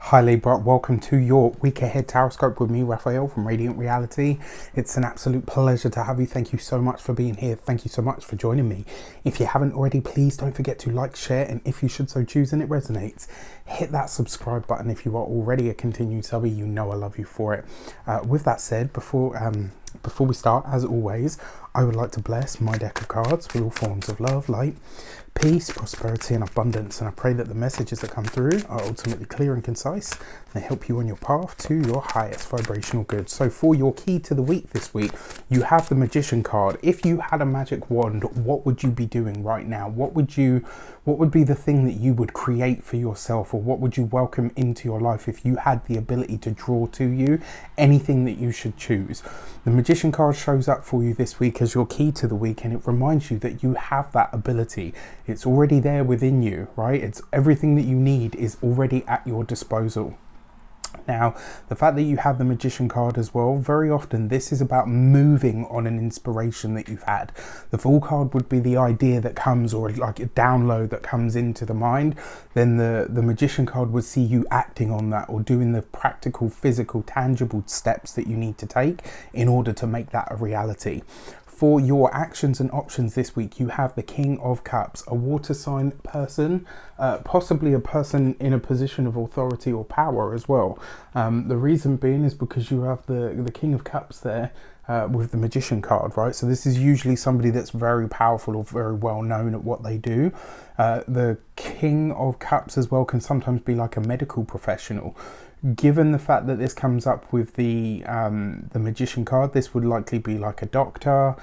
Hi Libra, welcome to your week ahead Taroscope with me, Raphael from Reydiant Reality. It's an absolute pleasure to have you. Thank you so much for being here. Thank you so much for joining me. If you haven't already, please don't forget to like, share, and if you should so choose and it resonates, hit that subscribe button. If you are already a continued subby, you know I love you for it. With that said, before we start, as always, I would like to bless my deck of cards with all forms of love, light, peace, prosperity, and abundance. And I pray that the messages that come through are ultimately clear and concise, and they help you on your path to your highest vibrational good. So for your key to the week this week, you have the Magician card. If you had a magic wand, what would you be doing right now? What would be the thing that you would create for yourself, or what would you welcome into your life if you had the ability to draw to you anything that you should choose? The Magician card shows up for you this week as your key to the week, and it reminds you that you have that ability. It's already there within you, right? It's everything that you need is already at your disposal. Now, the fact that you have the Magician card as well, very often this is about moving on an inspiration that you've had. The Fool card would be the idea that comes, or like a download that comes into the mind. Then the Magician card would see you acting on that, or doing the practical, physical, tangible steps that you need to take in order to make that a reality. For your actions and options this week, you have the King of Cups, a water sign person, possibly a person in a position of authority or power as well. The reason being is because you have the King of Cups there with the Magician card, right? So this is usually somebody that's very powerful or very well known at what they do. The King of Cups as well can sometimes be like a medical professional. Given the fact that this comes up with the Magician card, this would likely be like a doctor,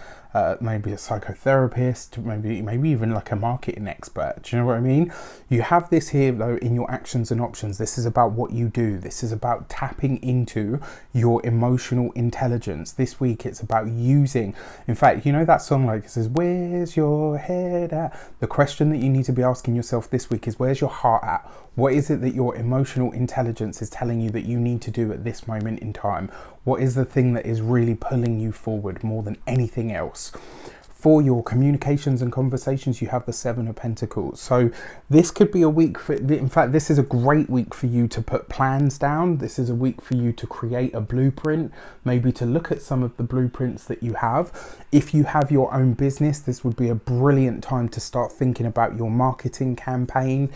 maybe a psychotherapist, maybe even like a marketing expert. Do you know what I mean? You have this here though in your actions and options. This is about what you do. This is about tapping into your emotional intelligence. This week it's about using, in fact, you know that song like it says, "Where's your head at?" The question that you need to be asking yourself this week is, where's your heart at? What is it that your emotional intelligence is telling you that you need to do at this moment in time? What is the thing that is really pulling you forward more than anything else? For your communications and conversations, you have the Seven of Pentacles. So this could be a week for, in fact, this is a great week for you to put plans down. This is a week for you to create a blueprint, maybe to look at some of the blueprints that you have. If you have your own business, this would be a brilliant time to start thinking about your marketing campaign.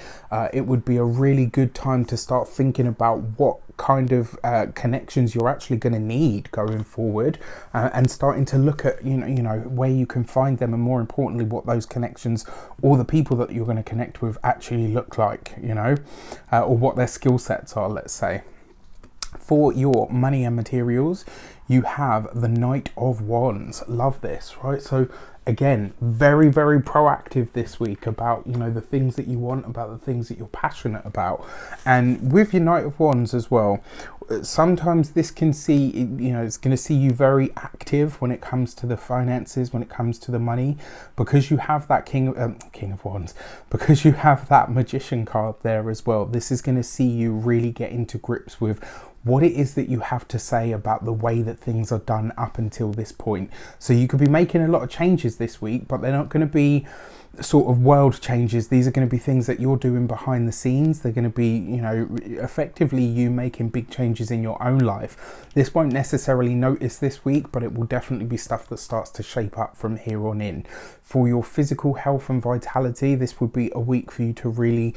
It would be a really good time to start thinking about what kind of connections you're actually going to need going forward, and starting to look at you know where you can find them, and more importantly what those connections or the people that you're going to connect with actually look like, or what their skill sets are, let's say. For your money and materials, you have the Knight of Wands. Love this, right? So again, very, very proactive this week about, the things that you want, about the things that you're passionate about. And with your Knight of Wands as well, sometimes this can see, it's going to see you very active when it comes to the finances, when it comes to the money, because you have that King of Wands, because you have that Magician card there as well. This is going to see you really get into grips with what it is that you have to say about the way that things are done up until this point. So you could be making a lot of changes this week, but they're not going to be sort of world changes. These are going to be things that you're doing behind the scenes. They're going to be, effectively you making big changes in your own life. This won't necessarily notice this week, but it will definitely be stuff that starts to shape up from here on in. For your physical health and vitality, this would be a week for you to really,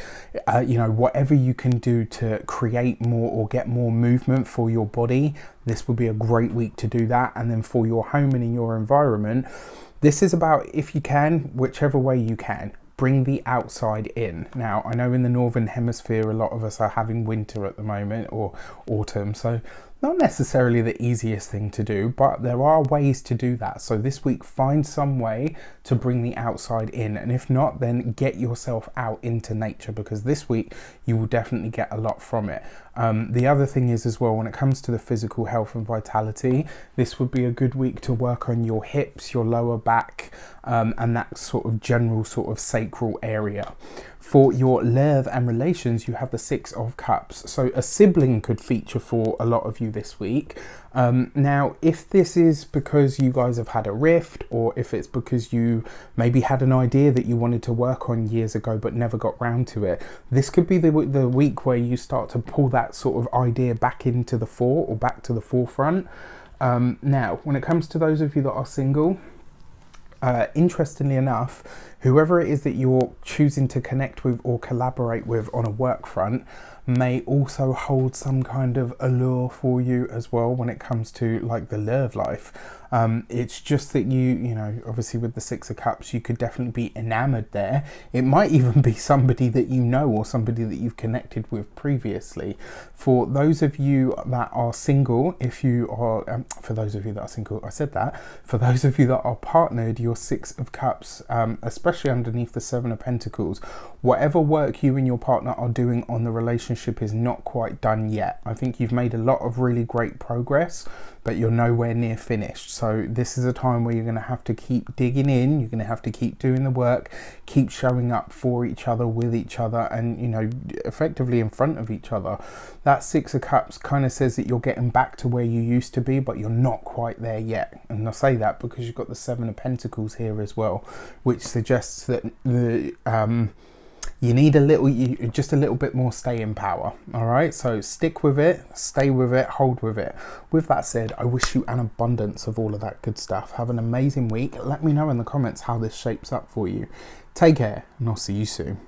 whatever you can do to create more or get more movement for your body, this would be a great week to do that. And then for your home and in your environment, this is about, if you can, whichever way you can, bring the outside in. Now, I know in the Northern Hemisphere, a lot of us are having winter at the moment, or autumn, so not necessarily the easiest thing to do, but there are ways to do that. So this week, find some way to bring the outside in. And if not, then get yourself out into nature, because this week you will definitely get a lot from it. The other thing is as well, when it comes to the physical health and vitality, this would be a good week to work on your hips, your lower back, and that sort of general sort of sacral area. For your love and relations, you have the Six of Cups. So a sibling could feature for a lot of you this week. Now, if this is because you guys have had a rift, or if it's because you maybe had an idea that you wanted to work on years ago but never got round to it, this could be the week where you start to pull that sort of idea back into the fore, or back to the forefront. Now, when it comes to those of you that are single, interestingly enough, whoever it is that you're choosing to connect with or collaborate with on a work front may also hold some kind of allure for you as well when it comes to like the love life. It's just that you know, obviously with the Six of Cups, you could definitely be enamored there. It might even be somebody that you know, or somebody that you've connected with previously. For those of you that are single, if you are, for those of you that are single, I said that. For those of you that are partnered, your Six of Cups, especially underneath the Seven of Pentacles, whatever work you and your partner are doing on the relationship is not quite done yet. I think you've made a lot of really great progress, but you're nowhere near finished. So this is a time where you're going to have to keep digging in. You're going to have to keep doing the work, keep showing up for each other, with each other, and, you know, effectively in front of each other. That Six of Cups kind of says that you're getting back to where you used to be, but you're not quite there yet. And I say that because you've got the Seven of Pentacles here as well, which suggests that the you need just a little bit more staying power. All right, so stick with it, stay with it, hold with it. With that said, I wish you an abundance of all of that good stuff. Have an amazing week. Let me know in the comments how this shapes up for you. Take care, and I'll see you soon.